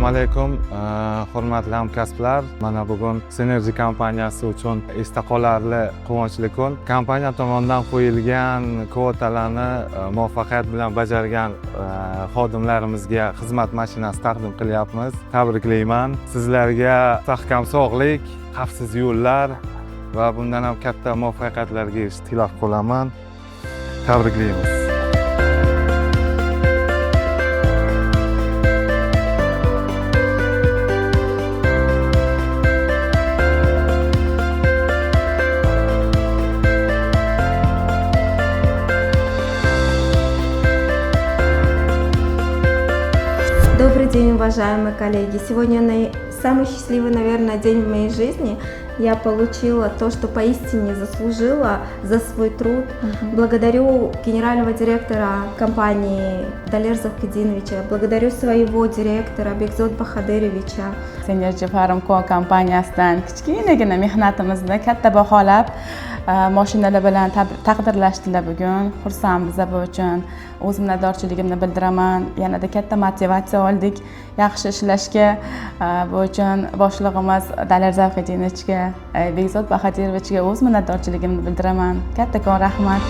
Assalomu alaykum, hurmatli hamkasblar. Mana bugun Synergy kompaniyasi uchun esda qolarli quvonchli kun. Kompaniya tomonidan qo'yilgan kvotalarni muvaffaqiyat bilan bajargan xodimlarimizga xizmat mashinasi taqdim qilyapmiz. Tabriklayman. Sizlarga mustahkam sog'lik, xavfsiz yo'llar va bundan ham katta muvaffaqiyatlarga erishishni tilab qolaman. Tabriklaymiz. Добрый день, уважаемые коллеги! Сегодня самый счастливый, наверное, день в моей жизни. Я получила то, что поистине заслужила за свой труд. Благодарю генерального директора компании Daler Zavkedinovich, благодарю своего директора Bekzod Bahadurovich. Synergy Farmco kompaniyasidan kichkinagina mehnatimizni katta baholab mashinalar bilan taqdirlashdilar bugun. Xursandmiz bu uchun. O'z minnatdorchiligimni bildiraman. Yanada katta motivatsiya oldik yaxshi ishlashga. Bu uchun boshlig'imiz Daler Zavkedinovichga, Bekzod Bahadurovichga o'z minnatdorchiligimni bildiraman. Kattakon rahmat.